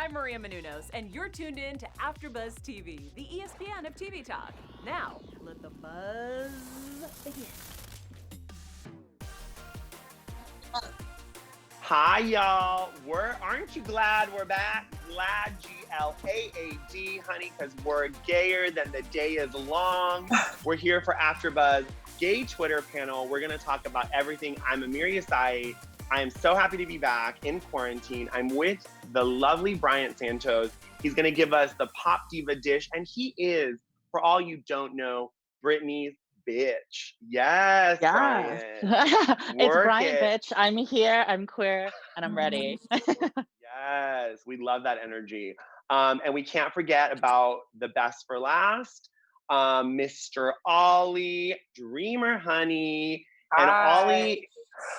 I'm Maria Menounos, and you're tuned in to AfterBuzz TV, the ESPN of TV talk. Now, let the buzz begin. Hi, y'all. Aren't you glad we're back? GLAAD, G-L-A-A-D, honey, because we're gayer than the day is long. We're here for AfterBuzz Gay Twitter panel. We're going to talk about everything. I'm Amir Yassai. I am so happy to be back in quarantine. I'm with the lovely Bryant Santos. He's going to give us the pop diva dish, and he is, for all you don't know, Britney's bitch. Yes, Bryant. It's Bryant, bitch. I'm here, I'm queer, and I'm ready. Yes, we love that energy. And we can't forget about the best for last, Mr. Ollie, Dreamer Honey. And Ollie,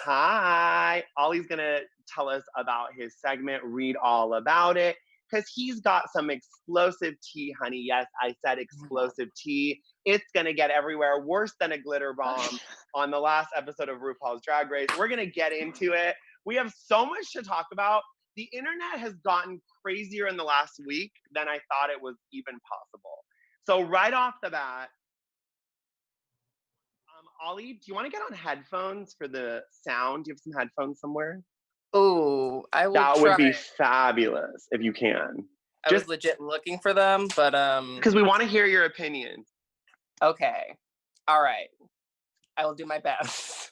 hi. Ollie's gonna tell us about his segment, Read All About It, because he's got some explosive tea, honey. Yes, I said explosive tea. It's gonna get everywhere, worse than a glitter bomb on the last episode of RuPaul's Drag Race. We're gonna get into it. We have so much to talk about. The internet has gotten crazier in the last week than I thought it was even possible. So right off the bat, Ollie, do you want to get on headphones for the sound? Do you have some headphones somewhere? Oh, I will That try. would be fabulous if you can. I was legit looking for them, but because we want to hear your opinion. Okay. All right. I will do my best.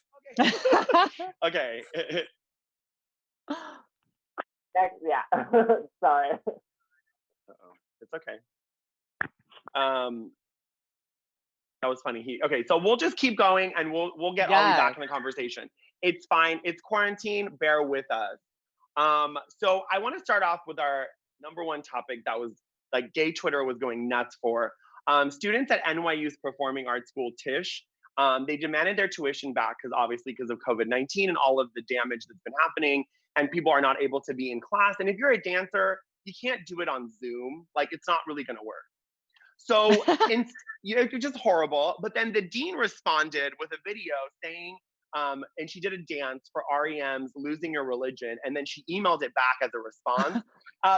Okay. Yeah. Sorry. Uh-oh. It's okay. That was funny. Okay, so we'll just keep going and we'll get Ollie back in the conversation. It's fine. It's quarantine. Bear with us. So I want to start off with our number one topic that was like gay Twitter was going nuts for. Students at NYU's Performing Arts School, Tisch, they demanded their tuition back because of COVID-19 and all of the damage that's been happening, and people are not able to be in class. And if you're a dancer, you can't do it on Zoom. Like, it's not really going to work. So it's just horrible. But then the dean responded with a video saying, and she did a dance for REM's Losing Your Religion, and then she emailed it back as a response.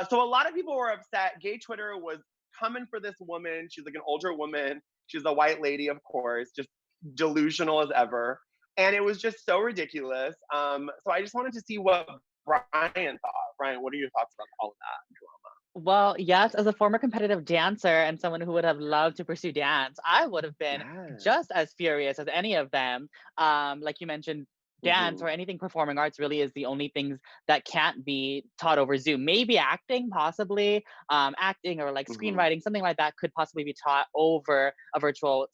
So a lot of people were upset. Gay Twitter was coming for this woman. She's like an older woman. She's a white lady, of course, just delusional as ever. And it was just so ridiculous. So I just wanted to see what Bryant thought. Bryant, what are your thoughts about all of that drama? Well, yes, as a former competitive dancer and someone who would have loved to pursue dance, I would have been just as furious as any of them. Like you mentioned, dance or anything performing arts really is the only things that can't be taught over Zoom. Maybe acting, possibly. Acting or like screenwriting, something like that could possibly be taught over a virtual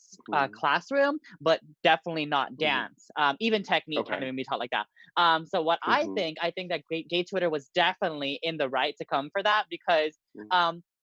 classroom, but definitely not dance. Even technique can't even be taught like that. So what I think that gay Twitter was definitely in the right to come for that because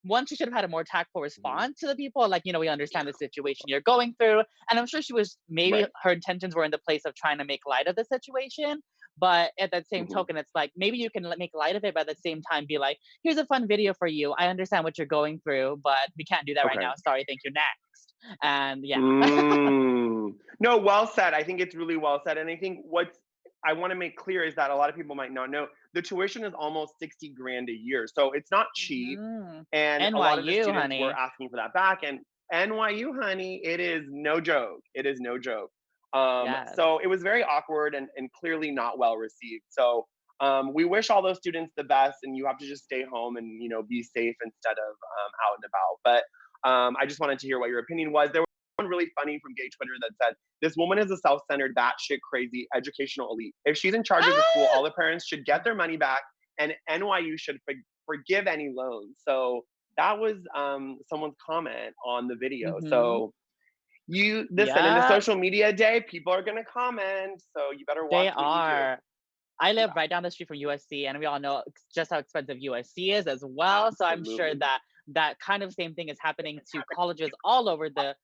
one, she should have had a more tactful response to the people. Like, we understand the situation you're going through. And I'm sure she was, maybe her intentions were in the place of trying to make light of the situation. But at that same token, it's like, maybe you can make light of it, but at the same time be like, here's a fun video for you. I understand what you're going through, but we can't do that right now. Sorry, thank you, next. And yeah. No, well said. I think it's really well said. And I think what I want to make clear is that a lot of people might not know the tuition is almost $60,000 a year. So it's not cheap. And NYU, a lot of the students honey. were asking for that back. And NYU, honey, it is no joke. It is no joke. So it was very awkward and clearly not well received. So we wish all those students the best, and you have to just stay home and, be safe instead of out and about. But I just wanted to hear what your opinion was. There was one really funny from gay Twitter that said, this woman is a self-centered, batshit crazy educational elite. If she's in charge of the school, all the parents should get their money back, and NYU should forgive any loans. So that was someone's comment on the video. So you listen, in the social media day, people are gonna comment, so you better watch what you do. I live right down the street from USC, and we all know just how expensive USC is as well. So I'm sure that kind of same thing is happening to colleges all over the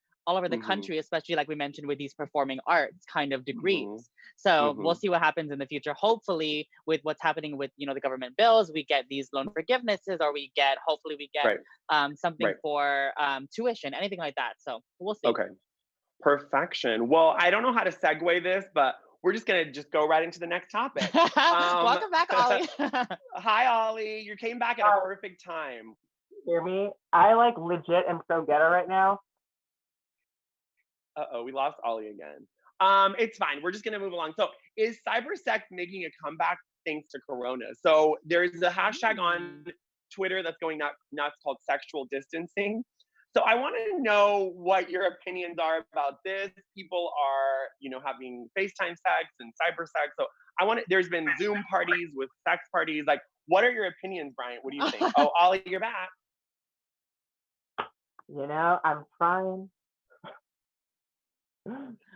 country, especially like we mentioned with these performing arts kind of degrees. So we'll see what happens in the future. Hopefully with what's happening with, the government bills, we get these loan forgivenesses, or hopefully we get something for tuition, anything like that. So we'll see. Okay. Perfection. Well, I don't know how to segue this, but we're just gonna go right into the next topic. Welcome back, Ollie. Hi, Ollie. You came back at a perfect time. Hear me? I like legit am so ghetto right now. Uh-oh, we lost Ollie again. It's fine. We're just gonna move along. So, is cybersex making a comeback thanks to Corona? So there's a hashtag on Twitter that's going nuts called sexual distancing. So I want to know what your opinions are about this. People are, having FaceTime sex and cyber sex. So there's been Zoom parties with sex parties. Like, what are your opinions, Bryant? What do you think? Oh, Ollie, you're back. I'm trying.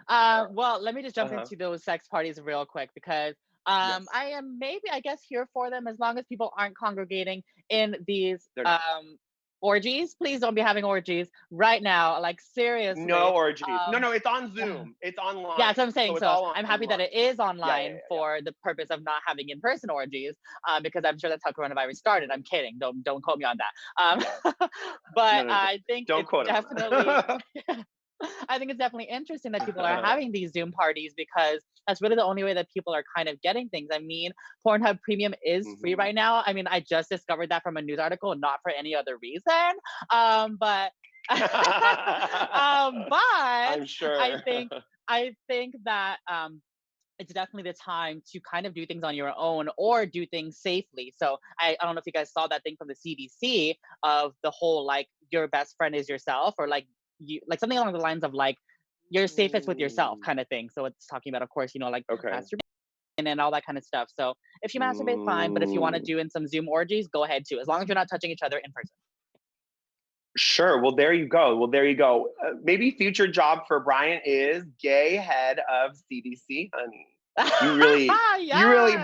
Well, let me just jump into those sex parties real quick because Yes. I am maybe, I guess, here for them as long as people aren't congregating in these orgies. Please don't be having orgies right now. Like, seriously. No orgies. No, it's on Zoom. It's online. Yeah, that's what I'm saying. So I'm happy online. that it is online for the purpose of not having in-person orgies, because I'm sure that's how coronavirus started. I'm kidding. Don't quote me on that. But No. I think don't it's quote definitely I think it's definitely interesting that people are having these Zoom parties because that's really the only way that people are kind of getting things. I mean, Pornhub Premium is free right now. I mean, I just discovered that from a news article, not for any other reason. But I'm sure. I think that it's definitely the time to kind of do things on your own or do things safely. So I don't know if you guys saw that thing from the CDC of the whole like your best friend is yourself, or like you like something along the lines of like you're safest with yourself kind of thing. So it's talking about, of course, like masturbation and all that kind of stuff. So if you masturbate, fine, but if you want to do in some Zoom orgies, go ahead too, as long as you're not touching each other in person. Sure. Well, there you go. Maybe future job for Bryant is gay head of CDC, honey. You really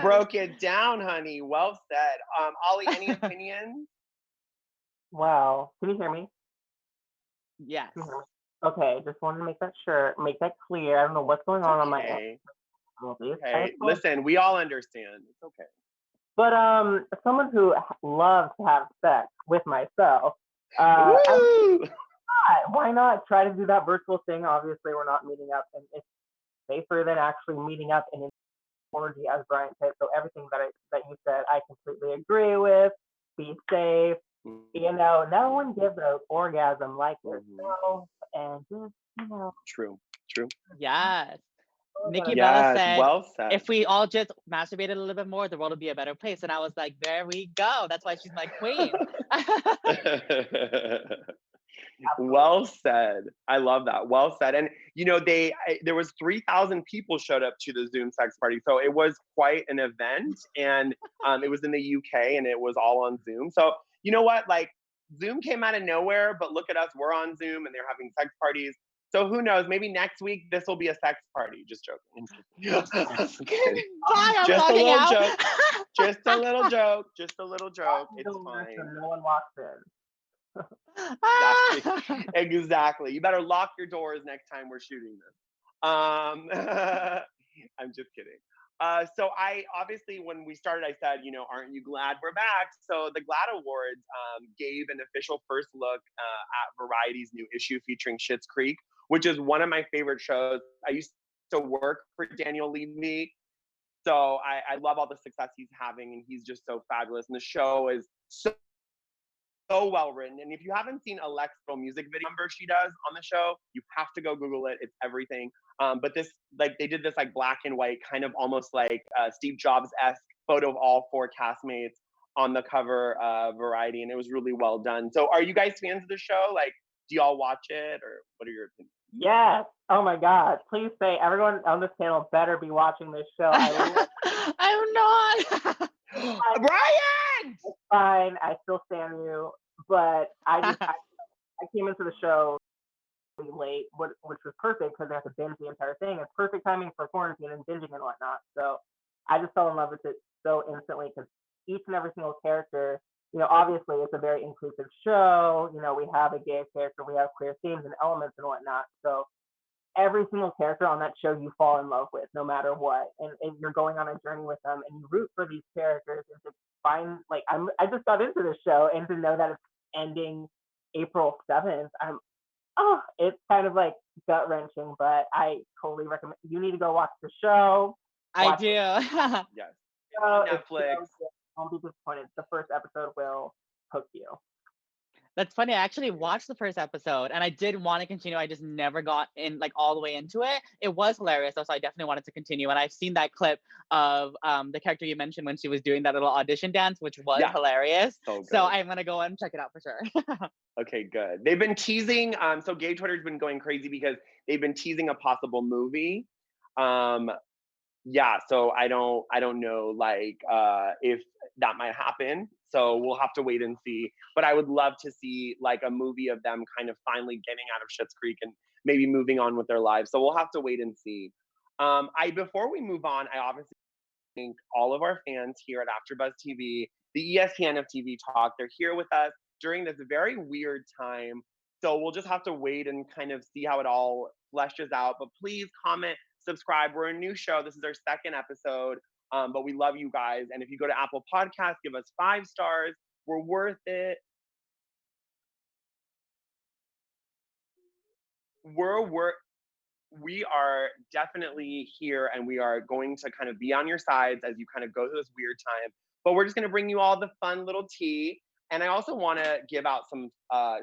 broke it down, honey. Well said. Ollie, any opinions? Wow. Can you hear me? Yes. Okay, just wanted to make that clear. I don't know what's going on my end. Okay. Listen, we all understand. It's okay. But someone who loves to have sex with myself, why not try to do that virtual thing? Obviously, we're not meeting up, and it's safer than actually meeting up in an orgy, as Bryant said. So everything that you said, I completely agree with. Be safe. No one gives an orgasm like yourself, and just True. Yes. Nikki Bella said, well said, if we all just masturbated a little bit more, the world would be a better place. And I was like, there we go. That's why she's my queen. Well said. I love that. Well said. And there was 3,000 people showed up to the Zoom sex party, so it was quite an event. And it was in the UK, and it was all on Zoom. So you know what? Like, Zoom came out of nowhere, but look at us. We're on Zoom, and they're having sex parties. So who knows? Maybe next week this will be a sex party. Just joking. Bye, just a little out. joke. Just a little joke. Just a little joke. It's fine. No one walks in. Exactly. You better lock your doors next time we're shooting this. I'm just kidding. So I obviously, when we started, I said, aren't you glad we're back? So the GLAAD Awards gave an official first look at Variety's new issue featuring Schitt's Creek, which is one of my favorite shows. I used to work for Daniel Levy, so I love all the success he's having, and he's just so fabulous. And the show is so well written. And if you haven't seen Alexa's music video number she does on the show, you have to go Google it. It's everything. But this, like, they did this like black and white, kind of almost like Steve Jobs-esque photo of all four castmates on the cover of Variety, and it was really well done. So are you guys fans of the show? Like, do y'all watch it, or what are your opinions? Yes. Oh my God. Please say everyone on this panel better be watching this show. I'm not. Brian! It's fine. I still stand you. But I came into the show late, which was perfect because I had to binge the entire thing. It's perfect timing for quarantine and binging and whatnot. So I just fell in love with it so instantly because each and every single character, obviously it's a very inclusive show. We have a gay character, we have queer themes and elements and whatnot. So every single character on that show you fall in love with, no matter what. And you're going on a journey with them and you root for these characters and to find, like, I just got into this show and to know that it's ending April 7th. it's kind of like gut wrenching, but I totally recommend. You need to go watch the show. I Watch do. Yes. the show. It's Netflix. so good. Don't be disappointed. The first episode will hook you. That's funny. I actually watched the first episode and I did want to continue. I just never got in like all the way into it. It was hilarious though, so I definitely wanted to continue. And I've seen that clip of the character you mentioned when she was doing that little audition dance, which was Yeah. hilarious. So good. So I'm gonna go and check it out for sure. Okay, good. They've been teasing. So gay Twitter's been going crazy because they've been teasing a possible movie. Yeah. So I don't know like if that might happen. So we'll have to wait and see. But I would love to see like a movie of them kind of finally getting out of Schitt's Creek and maybe moving on with their lives. So we'll have to wait and see. Before we move on, I obviously thank all of our fans here at AfterBuzz TV, the ESPN of TV Talk. They're here with us during this very weird time. So we'll just have to wait and kind of see how it all fleshes out. But please comment, subscribe. We're a new show. This is our second episode. But we love you guys. And if you go to Apple Podcasts, give us 5 stars. We're worth it. We are definitely here and we are going to kind of be on your sides as you kind of go through this weird time. But we're just going to bring you all the fun little tea. And I also want to give out some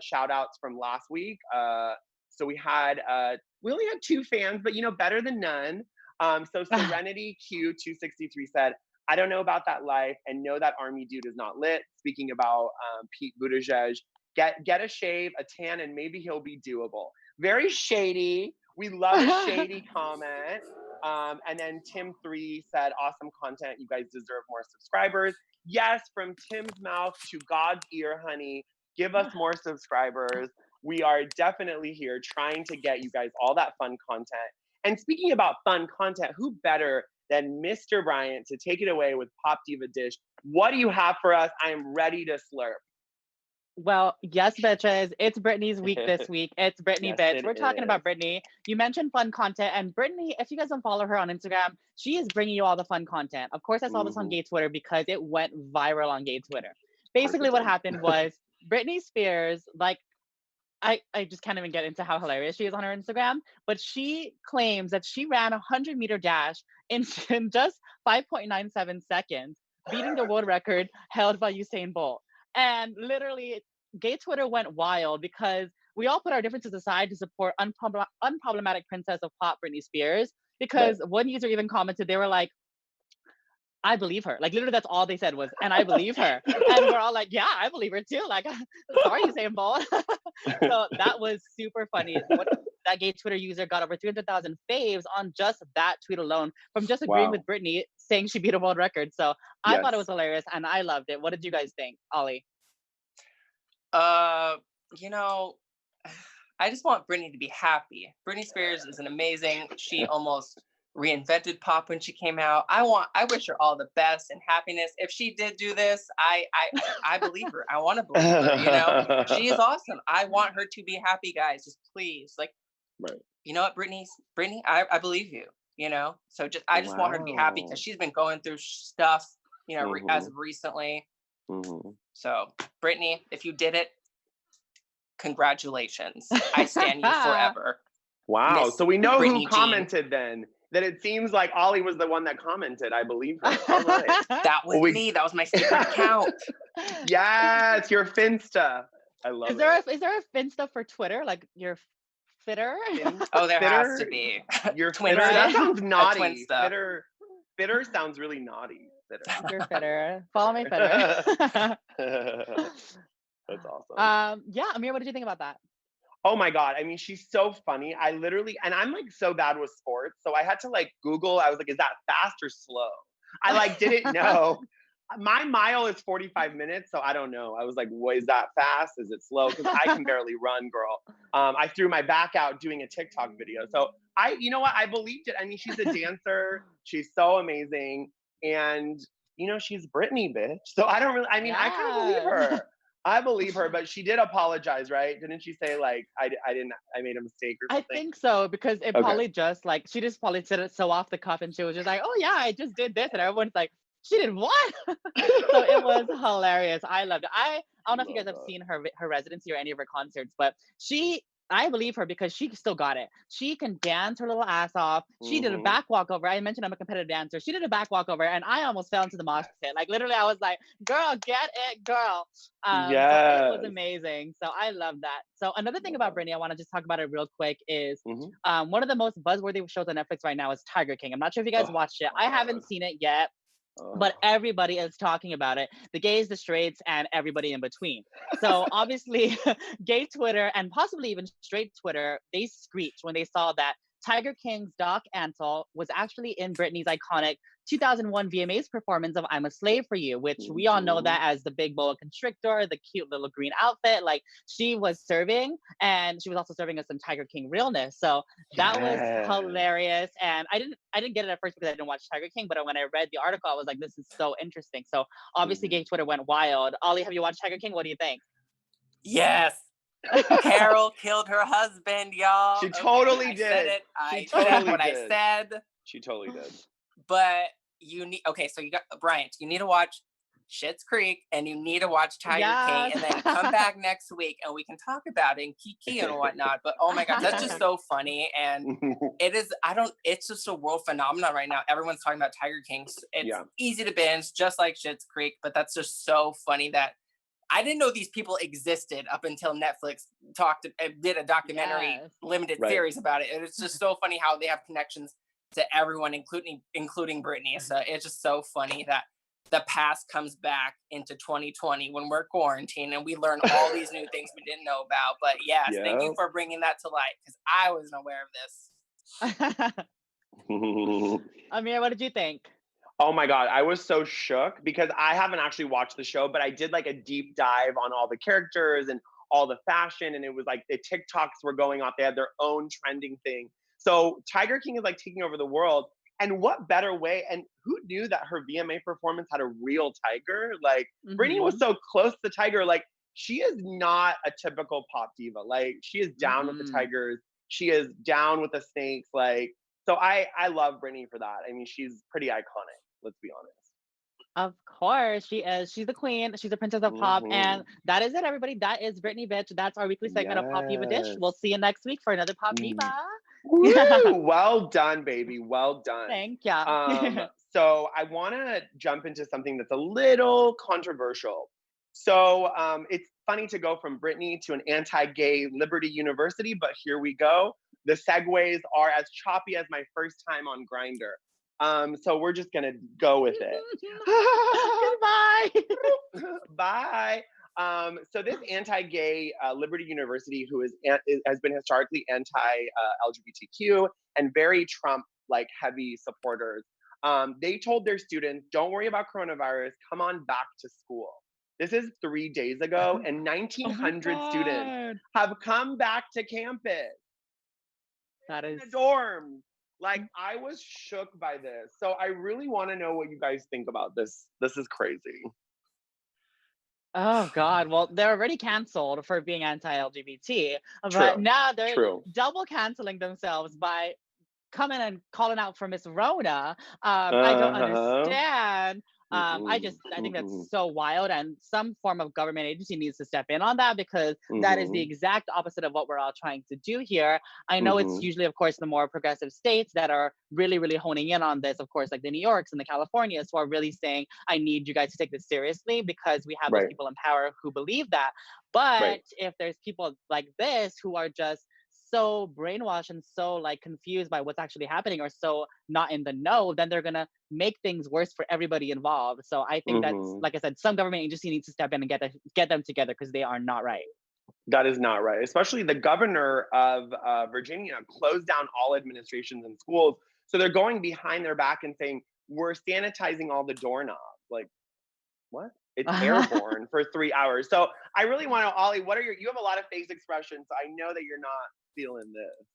shout outs from last week. So we only had 2 fans, but better than none. So Serenity Q263 said, I don't know about that life and know that army dude is not lit. Speaking about Pete Buttigieg, get a shave, a tan, and maybe he'll be doable. Very shady. We love a shady comment. And then Tim3 said, awesome content. You guys deserve more subscribers. Yes, from Tim's mouth to God's ear, honey. Give us more subscribers. We are definitely here trying to get you guys all that fun content. And speaking about fun content, who better than Mr. Bryant to take it away with Pop Diva Dish? What do you have for us? I am ready to slurp. Well, yes, bitches. It's Britney's week this week. It's Britney, Yes, bitch. it We're talking is. about Britney. You mentioned fun content, and Britney, if you guys don't follow her on Instagram, she is bringing you all the fun content. Of course, I saw this on gay Twitter because it went viral on gay Twitter. Basically, what happened was Britney Spears, like, I just can't even get into how hilarious she is on her Instagram, but she claims that she ran a 100-meter dash in just 5.97 seconds, beating the world record held by Usain Bolt. And literally, gay Twitter went wild because we all put our differences aside to support unproblematic princess of pop, Britney Spears. Because one user even commented, they were like, I believe her. Like literally, that's all they said was, and I believe her. And we're all like, yeah, I believe her too. Like, sorry, Usain Bolt. So that was super funny. That gay Twitter user got over 300,000 faves on just that tweet alone from just agreeing with Britney, saying she beat a world record. So I thought it was hilarious and I loved it. What did you guys think, Ollie? I just want Britney to be happy. Britney Spears is an amazing. She almost reinvented pop when she came out. I wish her all the best and happiness. If she did do this, I believe her. I want to believe her. She is awesome. I want her to be happy, guys. Just please, like, you know what, Britney, I believe you. So I just want her to be happy because she's been going through stuff, as of recently. So Britney, if you did it, congratulations. I stand you forever. Wow. Miss So we know Britney who commented then. That it seems like Ollie was the one that commented. I believe her. All right. That was me. That was my secret account. Yes, your Finsta. I love it. Is there a Finsta for Twitter? Like your Fitter? Oh, there has to be. Your Twitter. That sounds naughty. Fitter sounds really naughty. Fitter. Your Fitter. Follow me, Fitter. That's awesome. Yeah, Amir, what did you think about that? Oh my God. I mean, she's so funny. And I'm like so bad with sports. So I had to like Google, I was like, is that fast or slow? I like didn't know. My mile is 45 minutes. So I don't know. I was like, is that fast? Is it slow? Because I can barely run, girl. I threw my back out doing a TikTok video. So you know what? I believed it. I mean, she's a dancer. She's so amazing. And she's Britney, bitch. So I kind of believe her. I believe her, but she did apologize, right? Didn't she say like I made a mistake or something? I think so because it probably just like she just probably said it so off the cuff and she was just like, oh yeah, I just did this, and everyone's like, she did what? So it was hilarious. I loved it. I don't know if you guys have seen her residency or any of her concerts, but she I believe her because she still got it. She can dance her little ass off. She did a back walkover. I mentioned I'm a competitive dancer. She did a back walkover, and I almost fell into the mosh pit. Like literally, I was like, "Girl, get it, girl." So it was amazing. So I love that. So another thing about Britney, I want to just talk about it real quick is one of the most buzzworthy shows on Netflix right now is Tiger King. I'm not sure if you guys watched it. I haven't seen it yet. But everybody is talking about it. The gays, the straights, and everybody in between. So obviously, gay Twitter and possibly even straight Twitter, they screeched when they saw that Tiger King's Doc Antle was actually in Britney's iconic 2001 VMAs performance of I'm a Slave for You, which we all know that as the big boa constrictor, the cute little green outfit. Like she was serving, and she was also serving us some Tiger King realness. So that was hilarious. And I didn't get it at first because I didn't watch Tiger King, but when I read the article, I was like, this is so interesting. So obviously gay Twitter went wild. Ollie, have you watched Tiger King? What do you think? Yes. Carol killed her husband, y'all. She totally did. I said it. I said what I said. She totally did. But you need, so you got Bryant, you need to watch Schitt's Creek and you need to watch Tiger King, and then come back next week and we can talk about it and Kiki and whatnot. But oh my God, that's just so funny. And it is, it's just a world phenomenon right now. Everyone's talking about Tiger King. It's easy to binge, just like Schitt's Creek, but that's just so funny that I didn't know these people existed up until Netflix did a documentary limited series about it. And it's just so funny how they have connections to everyone, including Britney. So it's just so funny that the past comes back into 2020 when we're quarantined and we learn all these new things we didn't know about. But yes, thank you for bringing that to light because I wasn't aware of this. Amir, what did you think? Oh my God, I was so shook because I haven't actually watched the show, but I did like a deep dive on all the characters and all the fashion, and it was like the TikToks were going off. They had their own trending thing. So Tiger King is like taking over the world. And what better way? And who knew that her VMA performance had a real tiger? Like Britney was so close to Tiger. Like she is not a typical pop diva. Like she is down with the tigers. She is down with the snakes. Like, so I love Britney for that. I mean, she's pretty iconic. Let's be honest. Of course, she is. She's the queen. She's the princess of pop. And that is it, everybody. That is Britney, bitch. That's our weekly segment of Pop Diva Dish. We'll see you next week for another Pop Diva. Woo! Well done, baby. Well done. Thank you. So I want to jump into something that's a little controversial. So it's funny to go from Britney to an anti-gay Liberty University, but here we go. The segues are as choppy as my first time on Grindr. So we're just gonna go with it. Goodbye. Bye. So this anti-gay Liberty University, who has been historically anti-LGBTQ and very Trump like heavy supporters, they told their students, "Don't worry about coronavirus. Come on back to school." This is 3 days ago, and 1,900 students have come back to campus. That is in the dorms. Like, I was shook by this. So I really want to know what you guys think about this. This is crazy. Oh God. Well, they're already canceled for being anti-LGBT, but now they're double canceling themselves by coming and calling out for Miss Rona. I don't understand. I think that's so wild, and some form of government agency needs to step in on that because that is the exact opposite of what we're all trying to do here. I know it's usually, of course, the more progressive states that are really, really honing in on this, of course, like the New Yorks and the Californias who are really saying, I need you guys to take this seriously because we have those people in power who believe that. But if there's people like this who are just so brainwashed and so like confused by what's actually happening or so not in the know, then they're gonna make things worse for everybody involved. So I think that's, like I said, some government agency needs to step in and get them together because they are not right. That is not right. Especially the governor of Virginia closed down all administrations and schools. So they're going behind their back and saying, we're sanitizing all the doorknobs. Like, what? It's airborne for 3 hours. So I really want to know, Ollie, you have a lot of face expressions. So I know that you're not feeling this.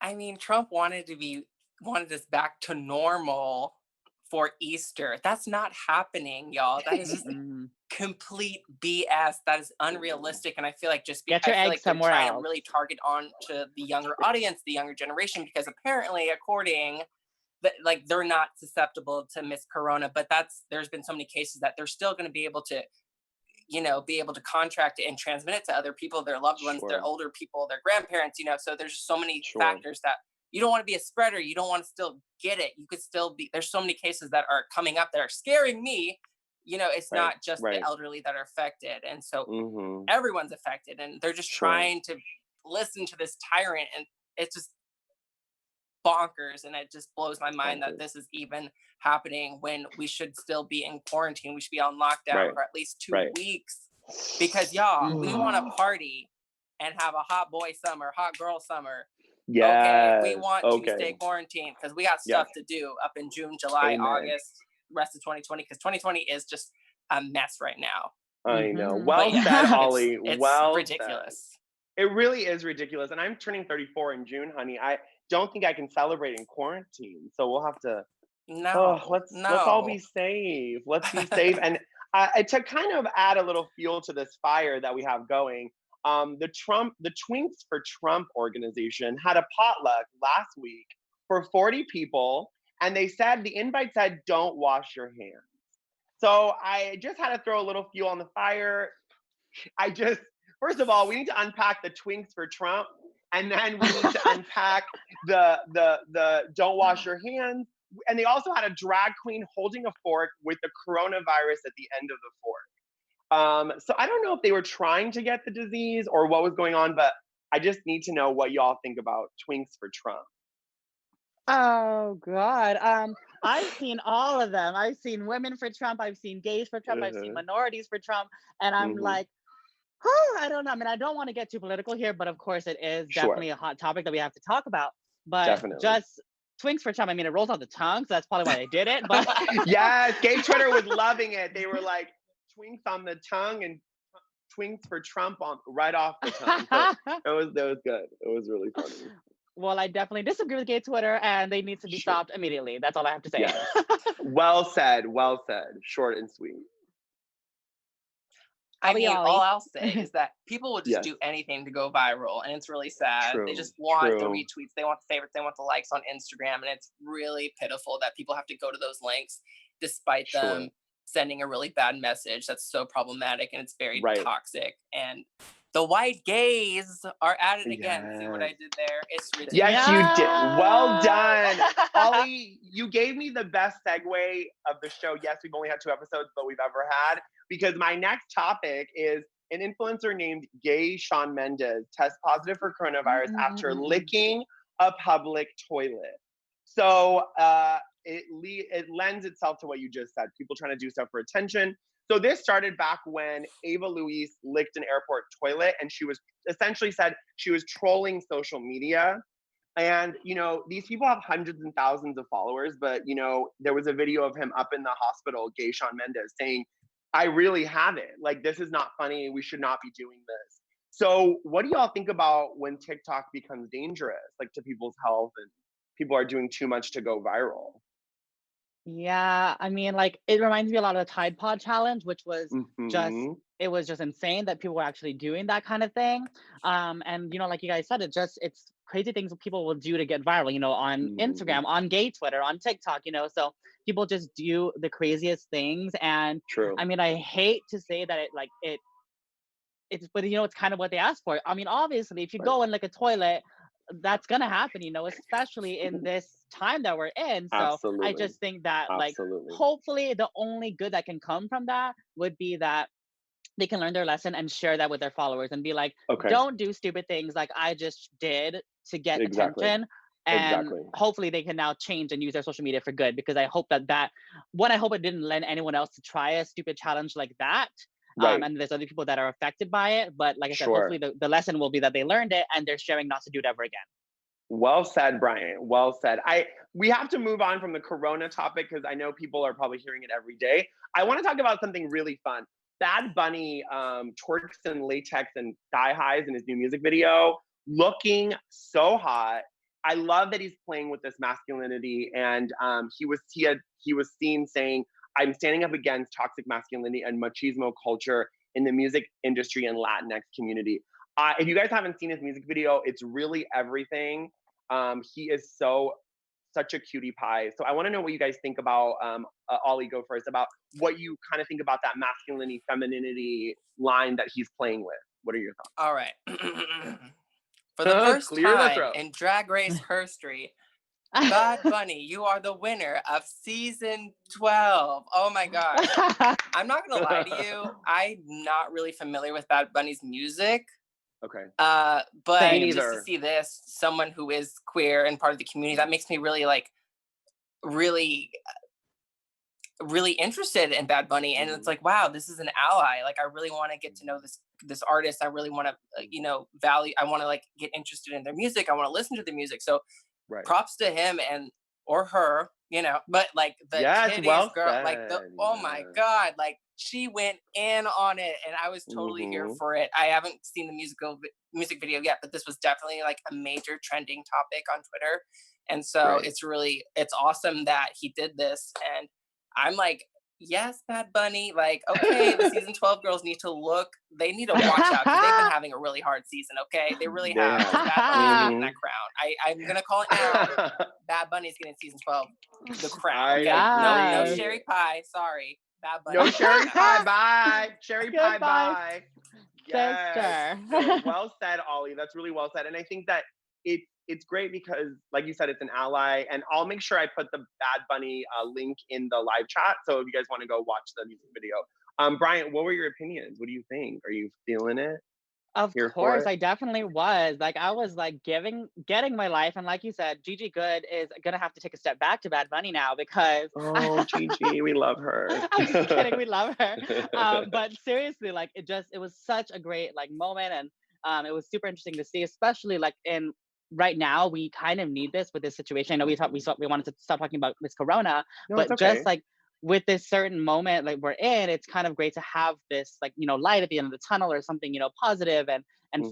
I mean, Trump wanted us back to normal for Easter. That's not happening, y'all. That is just complete BS. That is unrealistic. And I feel like they're trying to really target on to the younger audience, the younger generation, because apparently, according like they're not susceptible to Miss Corona, but there's been so many cases that they're still going to be able to you know, be able to contract it and transmit it to other people, their loved ones, their older people, their grandparents, you know. So there's so many factors that you don't want to be a spreader. You don't want to still get it. You could still be, there's so many cases that are coming up that are scaring me. You know, it's not just the elderly that are affected. And so everyone's affected, and they're just trying to listen to this tyrant, and it's just bonkers. And it just blows my mind that this is even happening when we should still be in quarantine. We should be on lockdown for at least 2 weeks, because y'all, we want to party and have a hot boy summer, hot girl summer. Okay, we want to stay quarantined because we got stuff to do up in June, July, August, rest of 2020, because 2020 is just a mess right now. I know. Well said, Ollie. It's ridiculous. Said. It really is ridiculous. And I'm turning 34 in June, honey. I don't think I can celebrate in quarantine. So we'll have to. Let's all be safe. Let's be safe. And to kind of add a little fuel to this fire that we have going, the Twinks for Trump organization had a potluck last week for 40 people. And they said, the invite said, don't wash your hands. So I just had to throw a little fuel on the fire. First of all, we need to unpack the Twinks for Trump. And then we need to unpack the don't wash your hands. And they also had a drag queen holding a fork with the coronavirus at the end of the fork. So I don't know if they were trying to get the disease or what was going on, but I just need to know what y'all think about Twinks for Trump. Oh God. I've seen all of them. I've seen women for Trump. I've seen gays for Trump. I've seen minorities for Trump. And I'm like, I don't know. I mean, I don't want to get too political here, but of course it is definitely a hot topic that we have to talk about. But just Twinks for Trump, I mean, it rolls off the tongue, so that's probably why they did it. But yes, gay Twitter was loving it. They were like, Twinks on the tongue and Twinks for Trump on right off the tongue. So it was good. It was really funny. Well, I definitely disagree with gay Twitter, and they need to be stopped immediately. That's all I have to say. Yes. Well said. Well said. Short and sweet. I mean, all I'll say is that people will just do anything to go viral, and it's really sad. They just want the retweets, they want the favorites, they want the likes on Instagram, and it's really pitiful that people have to go to those links despite them sending a really bad message. That's so problematic, and it's very toxic. And the white gays are at it again. See what I did there? It's ridiculous. Yes, you did. Well done. Ollie, you gave me the best segue of the show. Yes, we've only had 2 episodes, but we've ever had. Because my next topic is an influencer named Gay Shawn Mendes tests positive for coronavirus after licking a public toilet. So it lends itself to what you just said, people trying to do stuff for attention. So this started back when Ava Louise licked an airport toilet, and she was essentially said she was trolling social media. And, you know, these people have hundreds and thousands of followers, but, you know, there was a video of him up in the hospital, Gay Shawn Mendes, saying, I really have it. Like, this is not funny. We should not be doing this. So what do y'all think about when TikTok becomes dangerous, like to people's health, and people are doing too much to go viral? Yeah, I mean, like, it reminds me a lot of the Tide Pod challenge, which was it was just insane that people were actually doing that kind of thing. And, you know, like you guys said, it's crazy things that people will do to get viral, you know, on Instagram, on gay Twitter, on TikTok, you know, so people just do the craziest things. And I mean, I hate to say that but you know, it's kind of what they asked for. I mean, obviously, if you go in like a toilet, that's gonna happen, you know, especially in this time that we're in. So I just think that like, hopefully the only good that can come from that would be that they can learn their lesson and share that with their followers and be like, don't do stupid things like I just did to get attention. And hopefully they can now change and use their social media for good, because I hope I hope it didn't lend anyone else to try a stupid challenge like that. And there's other people that are affected by it. But like I said, hopefully the lesson will be that they learned it and they're sharing not to do it ever again. Well said, Bryant. Well said. We have to move on from the corona topic because I know people are probably hearing it every day. I want to talk about something really fun. Bad Bunny twerks in latex and thigh highs in his new music video, looking so hot. I love that he's playing with this masculinity, and he was seen saying, I'm standing up against toxic masculinity and machismo culture in the music industry and Latinx community. If you guys haven't seen his music video, it's really everything. He is so such a cutie pie. So I want to know what you guys think about, Ollie, go first, about what you kind of think about that masculinity, femininity line that he's playing with. What are your thoughts? All right. For the first Clear the time throat. in Drag Race history, Bad Bunny, you are the winner of season 12. Oh my gosh. I'm not going to lie to you. I'm not really familiar with Bad Bunny's music. Okay. But Me just to neither. see this, someone who is queer and part of the community, that makes me really like, really interested in Bad Bunny. And it's like, wow, this is an ally. Like, I really want to get to know this artist. I really want to, value, I want to like get interested in their music. I want to listen to the music. So props to him or her, but like the titties girl, like oh my God, like she went in on it and I was totally here for it. I haven't seen the music video yet, but this was definitely like a major trending topic on Twitter. And so it's awesome that he did this. And I'm like, yes, Bad Bunny, like, okay, the season 12 girls need to watch out because they've been having a really hard season, okay? They really have. Bad Bunny's getting that crown. I'm going to call it now. Bad Bunny's getting season 12, the crown. Okay? No Sherry Pie, sorry. Bad Bunny. No Sherry Pie, bye. Sherry Pie, bye. Yes. No, well said, Ollie. That's really well said. And I think that it's great because, like you said, it's an ally. And I'll make sure I put the Bad Bunny link in the live chat. So if you guys want to go watch the music video. Bryant, what were your opinions? What do you think? Are you feeling it? Of course, I definitely was. Like, I was like getting my life. And like you said, Gigi Good is going to have to take a step back to Bad Bunny now because... Oh, Gigi, we love her. I'm just kidding, we love her. But seriously, like, it was such a great like moment. And it was super interesting to see, especially like right now, we kind of need this with this situation. I know we wanted to stop talking about this corona, but just like with this certain moment like we're in, it's kind of great to have this like, light at the end of the tunnel or something, positive and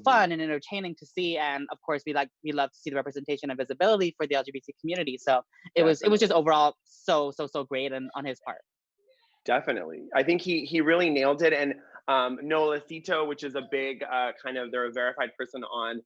fun and entertaining to see. And of course, we love to see the representation and visibility for the LGBT community. So it was just overall so great and on his part. Definitely. I think he really nailed it. And Nolasito, which is a big they're a verified person on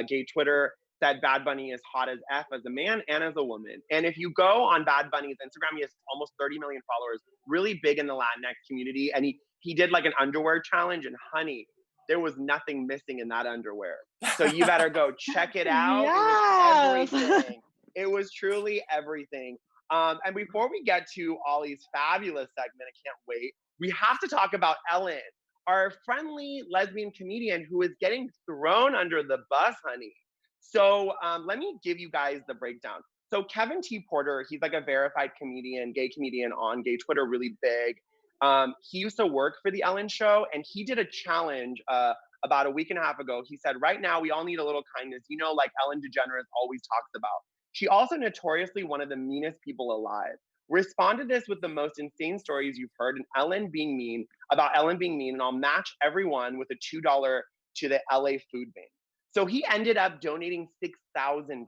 gay Twitter, said Bad Bunny is hot as F as a man and as a woman. And if you go on Bad Bunny's Instagram, he has almost 30 million followers, really big in the Latinx community. And he did like an underwear challenge, and honey, there was nothing missing in that underwear. So you better go check it out. Yes. It was everything. It was truly everything. And before we get to Ollie's fabulous segment, I can't wait, we have to talk about Ellen, our friendly lesbian comedian who is getting thrown under the bus, honey. So let me give you guys the breakdown. So Kevin T. Porter, he's like a verified comedian, gay comedian on gay Twitter, really big. He used to work for the Ellen Show, and he did a challenge about a week and a half ago. He said, right now, we all need a little kindness, like Ellen DeGeneres always talks about. She also notoriously one of the meanest people alive. Respond to this with the most insane stories you've heard about Ellen being mean, and I'll match everyone with a $2 to the LA Food Bank. So he ended up donating $6,000.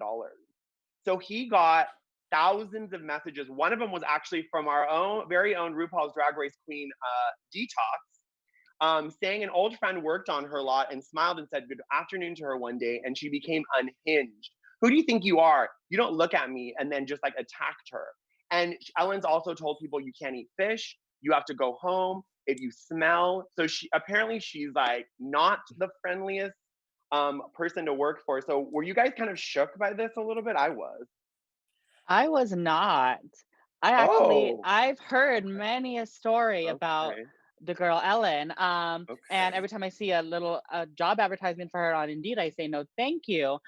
So he got thousands of messages. One of them was actually from our very own RuPaul's Drag Race queen, Detox, saying an old friend worked on her lot and smiled and said good afternoon to her one day, and she became unhinged. Who do you think you are? You don't look at me, and then just like attacked her. And Ellen's also told people you can't eat fish, you have to go home if you smell. So she's like not the friendliest person to work for. So were you guys kind of shook by this a little bit? I was not. I've heard many a story about the girl Ellen. And every time I see a job advertisement for her on Indeed, I say no thank you.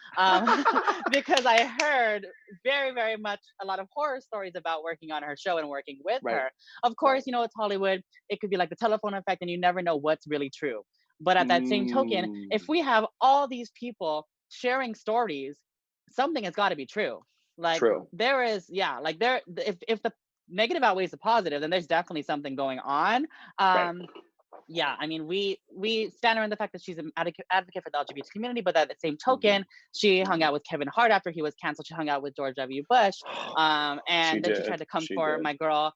Because I heard very, very much a lot of horror stories about working on her show and working with her. Of course, it's Hollywood. It could be like the telephone effect, and you never know what's really true. But at that same token, if we have all these people sharing stories, something has got to be true. Like there is, if the negative outweighs the positive, then there's definitely something going on. Yeah, I mean, we stand her in the fact that she's an advocate for the LGBT community, but at the same token, she hung out with Kevin Hart after he was canceled. She hung out with George W. Bush, and then she tried to come for my girl,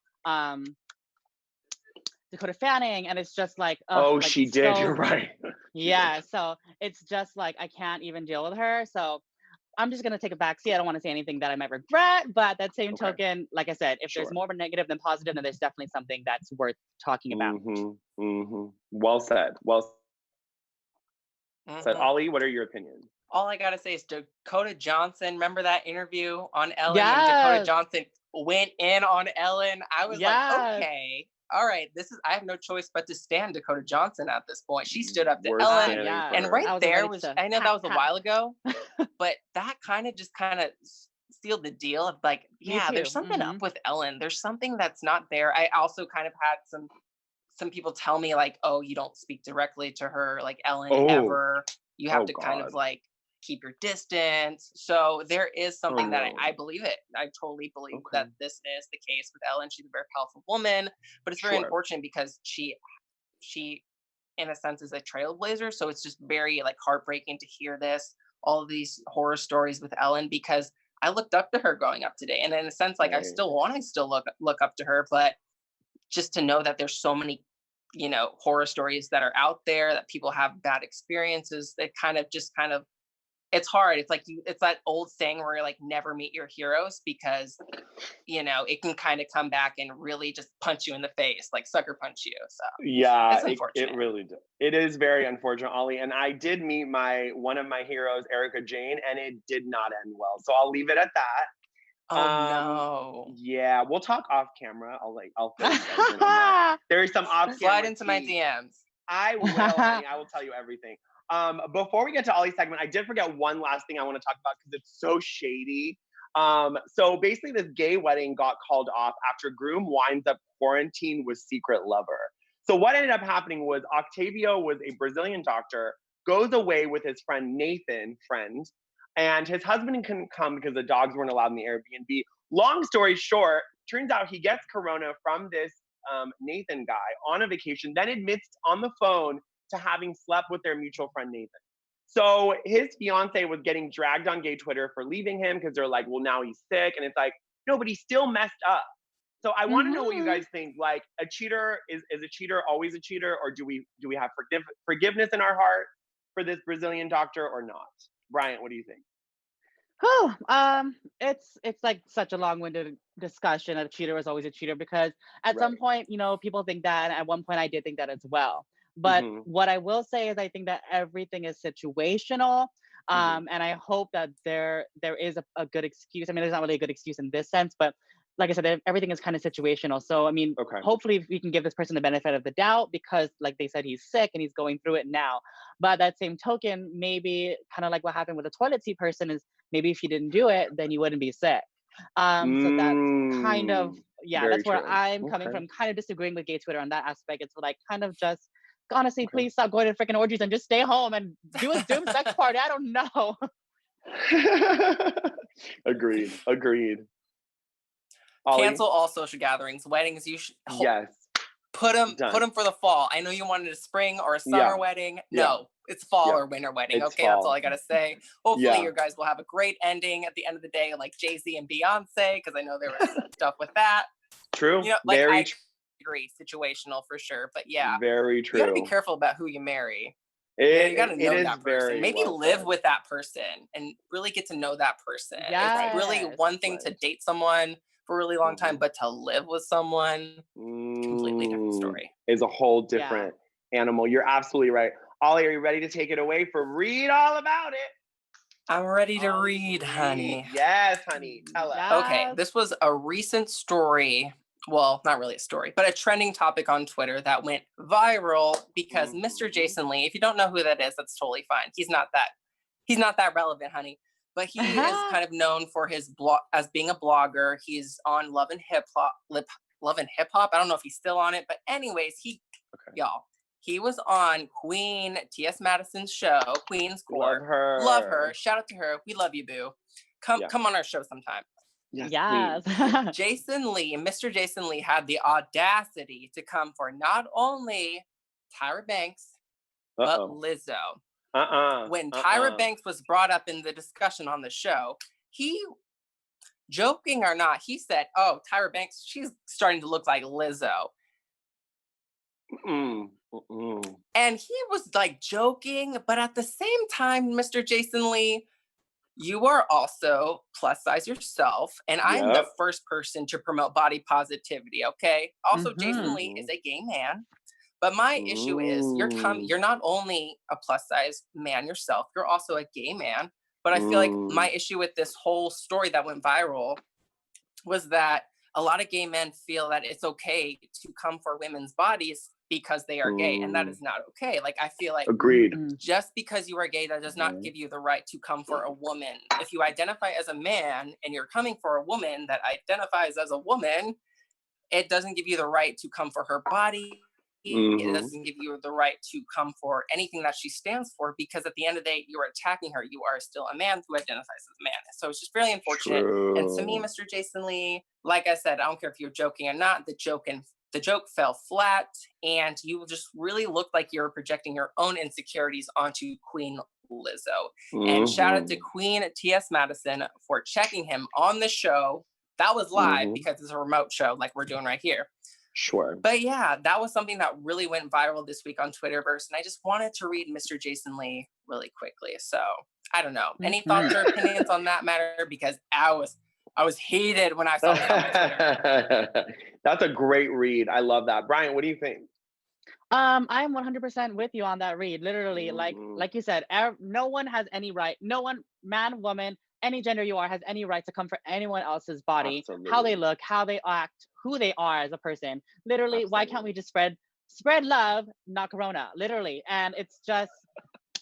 Dakota Fanning, and it's just like, she did. You're right. Yeah, so it's just like I can't even deal with her. So I'm just gonna take a back seat. I don't want to say anything that I might regret, but that same token, like I said, if there's more of a negative than positive, then there's definitely something that's worth talking about. Well said. Well said. Ollie, what are your opinions? All I gotta say is Dakota Johnson. Remember that interview on Ellen when Yes. Dakota Johnson went in on Ellen? I was like, Yes. okay, all right, I have no choice but to stand Dakota Johnson at this point. She stood up to We're Ellen, standing for and her. right there ready was, to I know that was a pat. while ago, but that kind of sealed the deal of like, yeah, there's something up with Ellen. There's something that's not there. I also kind of had some people tell me like, oh, you don't speak directly to her, like Ellen, ever. You have to kind of like keep your distance. So there is something that I believe it. I totally believe that this is the case with Ellen. She's a very powerful woman, but it's very unfortunate because she in a sense is a trailblazer. So it's just very like heartbreaking to hear all of these horror stories with Ellen, because I looked up to her growing up today. And in a sense, like I still want to look up to her, but just to know that there's so many, horror stories that are out there, that people have bad experiences, that kind of it's hard. It's like it's that old saying where you're like, never meet your heroes, because it can kind of come back and really just punch you in the face, like sucker punch you. So yeah, it's unfortunate. It really does. It is very unfortunate, Ollie. And I did meet one of my heroes, Erica Jane, and it did not end well. So I'll leave it at that. Oh no. Yeah, we'll talk off camera. I'll fill you guys in on that. There's some off camera. Slide into my DMs. I will, honey. I will tell you everything. Before we get to Ollie's segment, I did forget one last thing I want to talk about because it's so shady. So basically this gay wedding got called off after groom winds up quarantined with secret lover. So what ended up happening was Octavio was a Brazilian doctor, goes away with his friend Nathan, and his husband couldn't come because the dogs weren't allowed in the Airbnb. Long story short, turns out he gets corona from this Nathan guy on a vacation, then admits on the phone to having slept with their mutual friend Nathan. So his fiance was getting dragged on gay Twitter for leaving him because they're like, well, now he's sick. And it's like, no, but he's still messed up. So I want to know what you guys think. Like, a cheater, is a cheater always a cheater? Or do we have forgiveness in our heart for this Brazilian doctor or not? Bryant, what do you think? It's like such a long-winded discussion. A cheater is always a cheater, because at some point, people think that, and at one point I did think that as well. But what I will say is I think that everything is situational. And I hope that there is a good excuse. I mean, there's not really a good excuse in this sense, but like I said, everything is kind of situational. So, I mean, hopefully we can give this person the benefit of the doubt, because like they said, he's sick and he's going through it now. But that same token, maybe kind of like what happened with the toilet seat person, is maybe if you didn't do it, then you wouldn't be sick. So that's kind of, that's where I'm coming from, kind of disagreeing with gay Twitter on that aspect. It's like kind of just, honestly, please stop going to freaking orgies and just stay home and do a Zoom sex party. I don't know. Agreed. Ollie? Cancel all social gatherings, weddings. You should put them for the fall. I know you wanted a spring or a summer wedding. No, it's fall or winter wedding. It's fall. That's all I gotta say. Hopefully you guys will have a great ending at the end of the day, like Jay-Z and Beyonce, because I know there was stuff with that. True. I agree, situational for sure, but very true. You gotta be careful about who you marry. You gotta know that person. Maybe live with that person and really get to know that person. It's really one thing to date someone for a really long time, but to live with someone, completely different story. Is a whole different animal. You're absolutely right. Ollie, are you ready to take it away for Read All About It? I'm ready to read, honey. Yes, honey. Tell us. Okay, this was a recent story. Well, not really a story, but a trending topic on Twitter that went viral because Mr. Jason Lee, if you don't know who that is, that's totally fine. He's not that relevant, honey. But he is kind of known for his blog as being a blogger. He's on Love and Hip Hop. I don't know if he's still on it, but anyways, he was on Queen T.S. Madison's show, Queen's Court. Love her. Shout out to her. We love you, boo. Come on our show sometime. Yes. Mr. Jason Lee had the audacity to come for not only Tyra Banks, but Lizzo. When Tyra Banks was brought up in the discussion on the show, he, joking or not, he said, oh, Tyra Banks, she's starting to look like Lizzo. And he was like joking, but at the same time, Mr. Jason Lee, you are also plus size yourself, and I'm the first person to promote body positivity, okay? Also, Jason Lee is a gay man, but my issue is you're not only a plus size man yourself, you're also a gay man. But I feel like my issue with this whole story that went viral was that a lot of gay men feel that it's okay to come for women's bodies because they are gay, and that is not okay. Like, I feel like agreed. Just because you are gay, that does not give you the right to come for a woman. If you identify as a man and you're coming for a woman that identifies as a woman, it doesn't give you the right to come for her body. It doesn't give you the right to come for anything that she stands for, because at the end of the day, you are attacking her. You are still a man who identifies as a man. So it's just really unfortunate. And to me, Mr. Jason Lee, like I said, I don't care if you're joking or not, the joke fell flat, and you just really looked like you're projecting your own insecurities onto Queen Lizzo. And shout out to Queen T.S. Madison for checking him on the show. That was live because it's a remote show like we're doing right here. Sure. But yeah, that was something that really went viral this week on Twitterverse, and I just wanted to read Mr. Jason Lee really quickly. So I don't know. Any thoughts or opinions on that matter? Because I was heated when I saw this on my Twitter. That's a great read. I love that. Bryant, what do you think? I'm 100% with you on that read. Literally, like you said, no one has any right. No one, man, woman, any gender you are, has any right to come for anyone else's body, Absolutely. how they look, how they act, who they are as a person. Literally, why can't we just spread love, not corona? Literally, and it's just,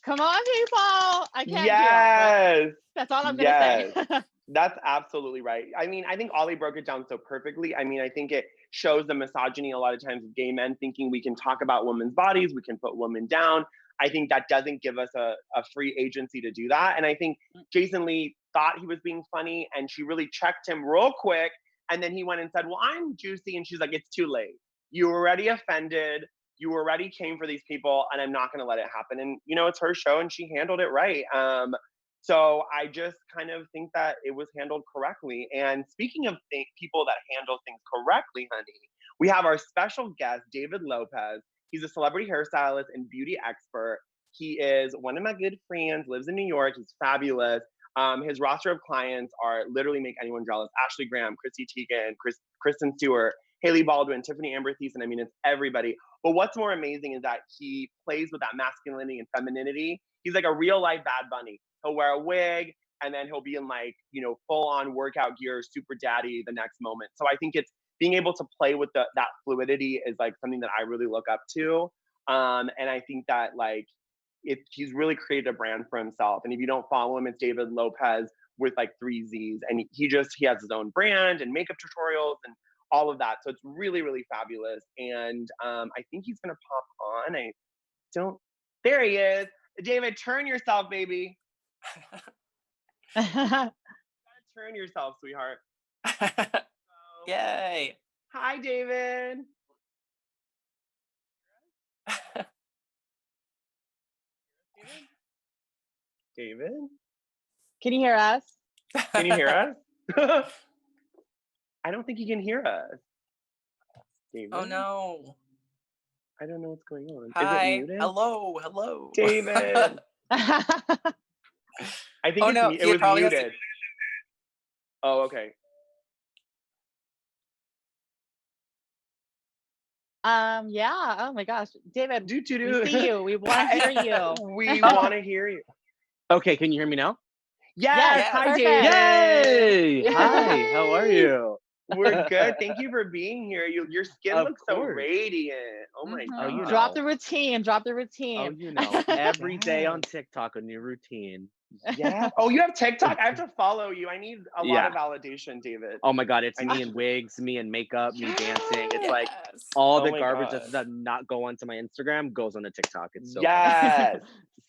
come on, people. I can't do it. That's all I'm gonna say. That's absolutely right. I mean, I think Ollie broke it down so perfectly. I mean, I think it shows the misogyny a lot of times of gay men thinking we can talk about women's bodies, we can put women down. I think that doesn't give us a free agency to do that. And I think Jason Lee thought he was being funny, and she really checked him real quick. And then he went and said, well, I'm juicy. And she's like, it's too late. You already offended. You already came for these people, and I'm not going to let it happen. And, you know, it's her show, and she handled it right. So I just kind of think that it was handled correctly. And speaking of people that handle things correctly, honey, we have our special guest, David Lopez. He's a celebrity hairstylist and beauty expert. He is one of my good friends, lives in New York. He's fabulous. His roster of clients are literally make anyone jealous. Ashley Graham, Chrissy Teigen, Kristen Stewart, Haley Baldwin, Tiffany Amber Thiessen. I mean, it's everybody. But what's more amazing is that he plays with that masculinity and femininity. He's like a real life Bad Bunny. He'll wear a wig, and then he'll be in like, you know, full on workout gear, super daddy the next moment. So I think it's being able to play with that fluidity is like something that I really look up to. And I think that like, he's really created a brand for himself. And if you don't follow him, it's David Lopez with like 3 Z's. And he has his own brand and makeup tutorials and all of that. So it's really, really fabulous. And I think he's gonna pop on. There he is. David, turn yourself, baby. You gotta turn yourself, sweetheart. Yay. Hi, David. David? Can you hear us? Can you hear us? I don't think he can hear us. David? Oh no. I don't know what's going on. Hi. Is it muted? Hello. David. I think it was muted. Oh, okay. Yeah. Oh my gosh, David. We see you. We want to hear you. We want to hear you. Okay, can you hear me now? Yes. Hi, Perfect. David. Yay! Hi. How are you? We're good. Thank you for being here. Your skin Of looks so course. radiant. Oh my god. Oh, you know. Drop the routine. Drop the routine. Oh, you know. Every day on TikTok, a new routine. Yeah. Oh, you have TikTok? I have to follow you. I need a lot of validation, David. Oh my god, it's me in wigs, me in makeup, me dancing. It's like Yes. all Oh the my garbage God. that does not go onto my Instagram goes onto TikTok. It's so Yes.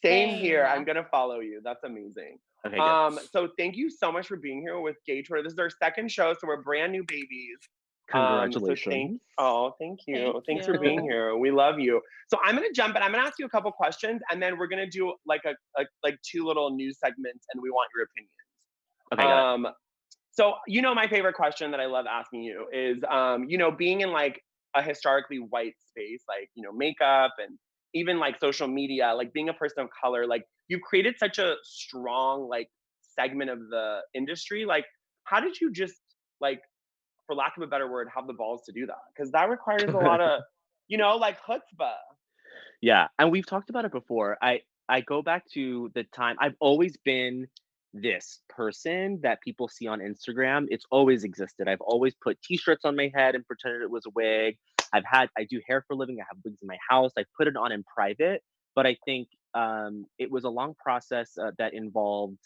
Same here. Same. I'm gonna follow you. That's amazing. Okay, good. So thank you so much for being here with Gay Tour. This is our second show, so we're brand new babies. Congratulations. Thank you. Thanks for being here. We love you. So I'm gonna jump in. I'm gonna ask you a couple questions, and then we're gonna do like like 2 little news segments, and we want your opinions. Okay, got it. So you know, my favorite question that I love asking you is, you know, being in like a historically white space, like, you know, makeup and even like social media, like being a person of color, like you've created such a strong like segment of the industry. Like, how did you just, like, for lack of a better word, have the balls to do that? Because that requires a lot of, you know, like chutzpah. Yeah, and we've talked about it before. I go back to the time I've always been this person that people see on Instagram. It's always existed. I've always put t-shirts on my head and pretended it was a wig. I do hair for a living. I have wigs in my house. I put it on in private, but I think it was a long process that involved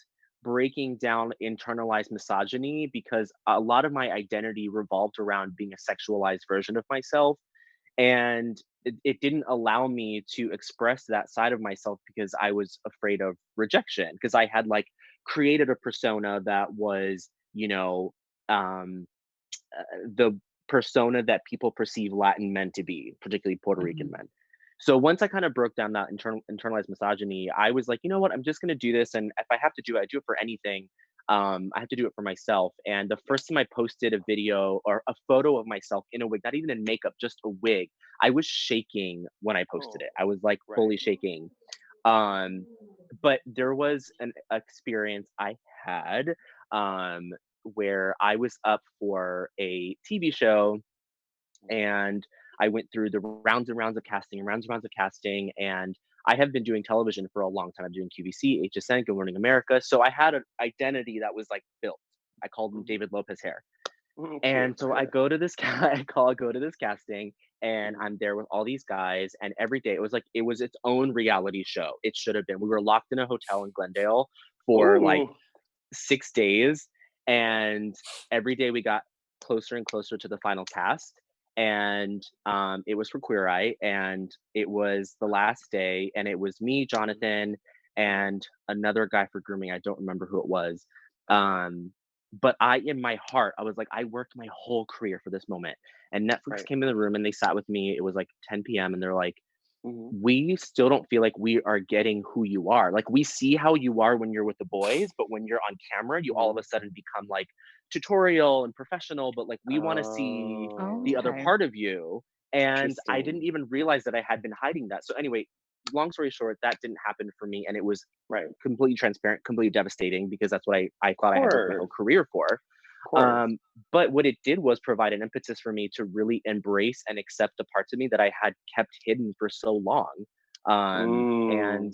breaking down internalized misogyny because a lot of my identity revolved around being a sexualized version of myself, and it didn't allow me to express that side of myself because I was afraid of rejection, because I had like created a persona that was, you know, um the persona that people perceive Latin men to be, particularly Puerto Rican men. So once I kind of broke down that internalized misogyny, I was like, you know what, I'm just going to do this, and if I have to do it, I do it for anything. I have to do it for myself. And the first time I posted a video or a photo of myself in a wig, not even in makeup, just a wig, I was shaking when I posted it. I was like fully shaking. But there was an experience I had where I was up for a TV show, and I went through the rounds and rounds of casting and rounds of casting. And I have been doing television for a long time. I'm doing QVC, HSN, Good Morning America. So I had an identity that was like built. I called him David Lopez hair. And so I go to this go to this casting, and I'm there with all these guys, and every day it was its own reality show. It should have been. We were locked in a hotel in Glendale for like 6 days, and every day we got closer and closer to the final cast. And it was for Queer Eye, and it was the last day, and it was me, Jonathan, and another guy for grooming. I don't remember who it was. But I, in my heart, I was like, I worked my whole career for this moment. And Netflix came in the room and they sat with me. It was like 10 p.m. and they're like, we still don't feel like we are getting who you are. Like, we see how you are when you're with the boys, but when you're on camera, you all of a sudden become like tutorial and professional, but like we want to see the other part of you. And I didn't even realize that I had been hiding that. So anyway, long story short, that didn't happen for me, and it was completely transparent, completely devastating, because that's what I thought I had worked my whole career for. But what it did was provide an impetus for me to really embrace and accept the parts of me that I had kept hidden for so long. And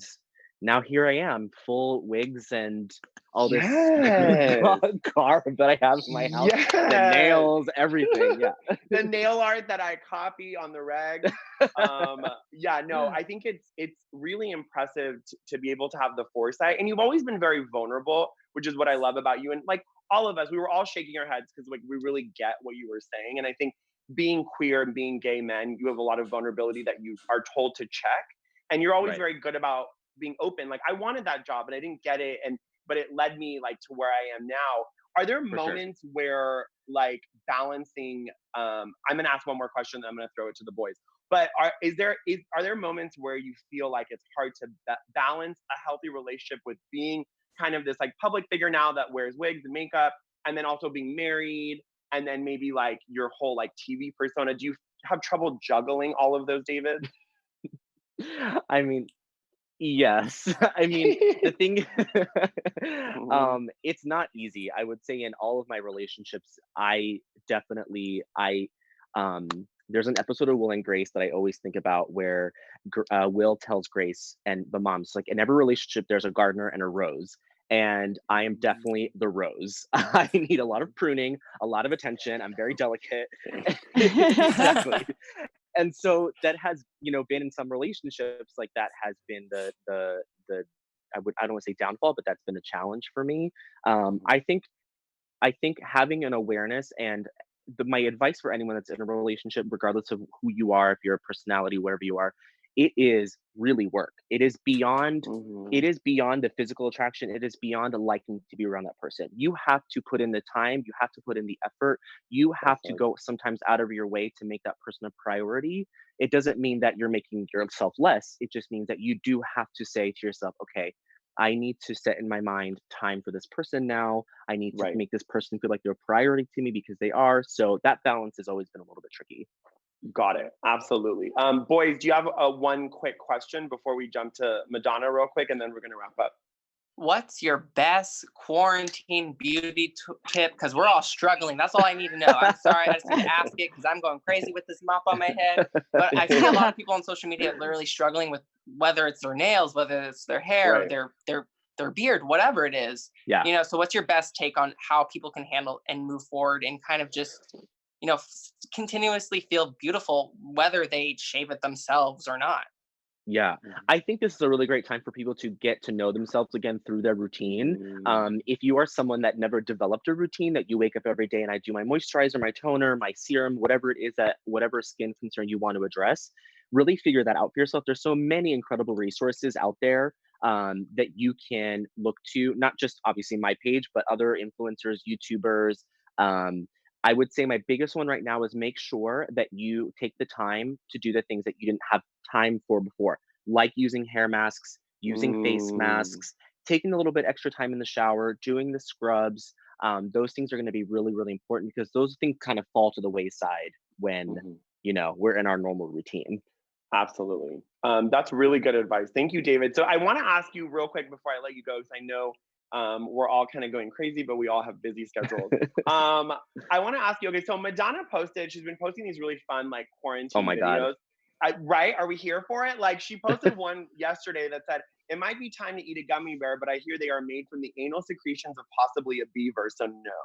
now here I am, full wigs and all this garb that I have in my house, the nails, everything. Yeah. The nail art that I copy on the reg. I think it's really impressive to be able to have the foresight, and you've always been very vulnerable, which is what I love about you. And like all of us, we were all shaking our heads because like we really get what you were saying. And I think being queer and being gay men, you have a lot of vulnerability that you are told to check, and you're always very good about being open. Like, I wanted that job and I didn't get it, but it led me like to where I am now. Are there moments where like balancing, I'm gonna ask one more question, then I'm gonna throw it to the boys. But are there moments where you feel like it's hard to balance a healthy relationship with being kind of this like public figure now that wears wigs and makeup, and then also being married, and then maybe like your whole like TV persona? Do you have trouble juggling all of those, David? I mean, yes. I mean, the thing, it's not easy. I would say in all of my relationships, there's an episode of Will and Grace that I always think about where Will tells Grace and the moms, like, in every relationship, there's a gardener and a rose. And I am definitely the rose. I need a lot of pruning, a lot of attention. I'm very delicate. Exactly. And so that has, been in some relationships, like that has been the I don't want to say downfall, but that's been a challenge for me. I think having an awareness, and my advice for anyone that's in a relationship, regardless of who you are, if you're a personality, wherever you are, it is really work. It is beyond the physical attraction. It is beyond a liking to be around that person. You have to put in the time, you have to put in the effort, you have to go sometimes out of your way to make that person a priority. It doesn't mean that you're making yourself less. It just means that you do have to say to yourself, okay, I need to set in my mind time for this person now. I need to make this person feel like they're a priority to me, because they are. So that balance has always been a little bit tricky. Got it. Absolutely. Boys, do you have one quick question before we jump to Madonna real quick, and then we're going to wrap up? what's your best quarantine beauty tip? Because we're all struggling. That's all I need to know. I'm sorry, I just need to ask it because I'm going crazy with this mop on my head. But I see a lot of people on social media literally struggling with whether it's their nails, whether it's their hair, their beard, whatever it is. Yeah. You know, so what's your best take on how people can handle and move forward and kind of just, you know, continuously feel beautiful, whether they shave it themselves or not? Yeah, I think this is a really great time for people to get to know themselves again through their routine. If you are someone that never developed a routine, that you wake up every day and I do my moisturizer, my toner, my serum, whatever it is, that whatever skin concern you want to address, really figure that out for yourself. There's so many incredible resources out there that you can look to, not just obviously my page, but other influencers, YouTubers. I would say my biggest one right now is make sure that you take the time to do the things that you didn't have time for before, like using hair masks, using face masks, taking a little bit extra time in the shower, doing the scrubs. Those things are going to be really, really important because those things kind of fall to the wayside when, you know, we're in our normal routine. Absolutely. That's really good advice. Thank you, David. So I want to ask you real quick before I let you go, because I know we're all kind of going crazy, but we all have busy schedules. I want to ask you, okay, so Madonna posted, she's been posting these really fun, like, quarantine videos. Right? Are we here for it? Like, she posted one yesterday that said, it might be time to eat a gummy bear, but I hear they are made from the anal secretions of possibly a beaver, so no.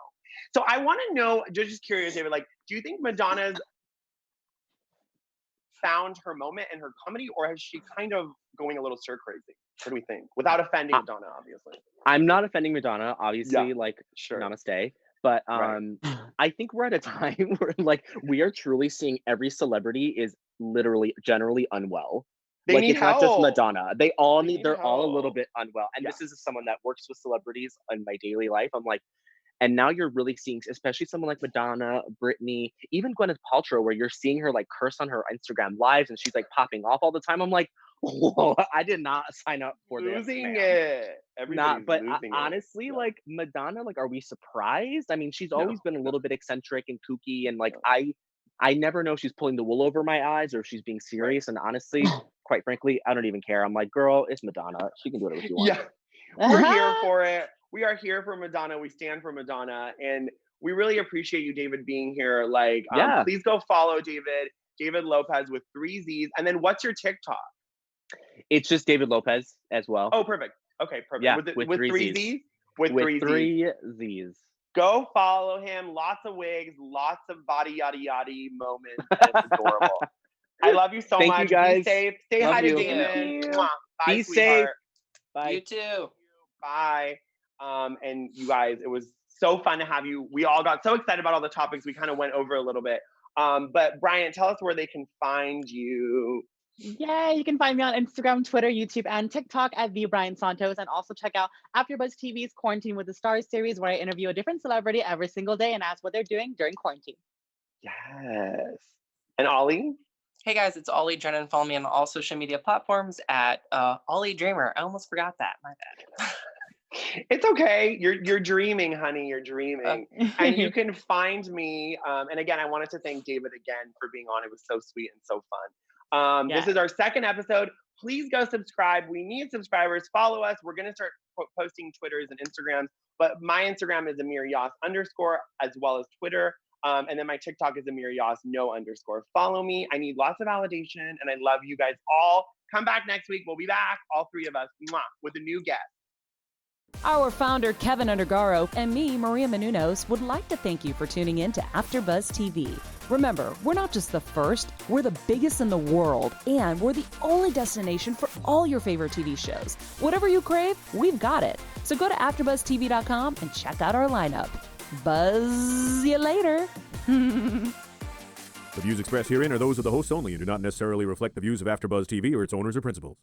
So I want to know, just curious, David, like, do you think Madonna's found her moment in her comedy, or is she kind of going a little stir crazy? What do we think? Without offending Madonna, obviously. I'm not offending Madonna, obviously, like, namaste. But I think we're at a time where, like, we are truly seeing every celebrity is literally generally unwell. They need it's help. Not just Madonna. They're all a little help. bit unwell. And this is someone that works with celebrities in my daily life. I'm like, and now you're really seeing, especially someone like Madonna, Britney, even Gwyneth Paltrow, where you're seeing her like curse on her Instagram lives and she's like popping off all the time. I'm like, whoa, I did not sign up for losing this. it. Everybody's but losing honestly, like Madonna, like, are we surprised? I mean, she's always been a little bit eccentric and kooky, and like I never know if she's pulling the wool over my eyes or if she's being serious. And honestly, quite frankly, I don't even care. I'm like, girl, it's Madonna. She can do whatever she wants. Yeah, we're here for it. We are here for Madonna. We stand for Madonna, and we really appreciate you, David, being here. Like, please go follow David Lopez with 3 Z's. And then what's your TikTok? It's just David Lopez as well. Oh, perfect. Okay, perfect. Yeah, with 3 Z's? With 3 Z's. Go follow him. Lots of wigs, lots of body yada yada moments. It's adorable. I love you so much. Thank you, guys. Be safe. Say love hi to you. David. Bye, Be sweetheart. safe. Bye. You too. Bye. And you guys, it was so fun to have you. We all got so excited about all the topics. We kind of went over a little bit. But Bryant, tell us where they can find you. Yeah, you can find me on Instagram, Twitter, YouTube, and TikTok at the Bryant Santos, and also check out AfterBuzz TV's Quarantine with the Stars series, where I interview a different celebrity every single day and ask what they're doing during quarantine. Yes. And Ollie? Hey guys, it's Ollie Drennan. Follow me on all social media platforms at Ollie Dreamer. I almost forgot that. My bad. It's okay. You're dreaming, honey. You're dreaming. And you can find me. And again, I wanted to thank David again for being on. It was so sweet and so fun. This is our 2nd episode. Please go subscribe. We need subscribers. Follow us. We're going to start posting Twitters and Instagrams. But my Instagram is Amir Yass _ as well as Twitter. And then my TikTok is Amir Yass _. Follow me. I need lots of validation. And I love you guys all. Come back next week. We'll be back, all 3 of us, with a new guest. Our founder, Keven Undergaro, and me, Maria Menounos, would like to thank you for tuning in to AfterBuzz TV. Remember, we're not just the first, we're the biggest in the world, and we're the only destination for all your favorite TV shows. Whatever you crave, we've got it. So go to AfterBuzzTV.com and check out our lineup. Buzz you later. The views expressed herein are those of the hosts only and do not necessarily reflect the views of AfterBuzz TV or its owners or principals.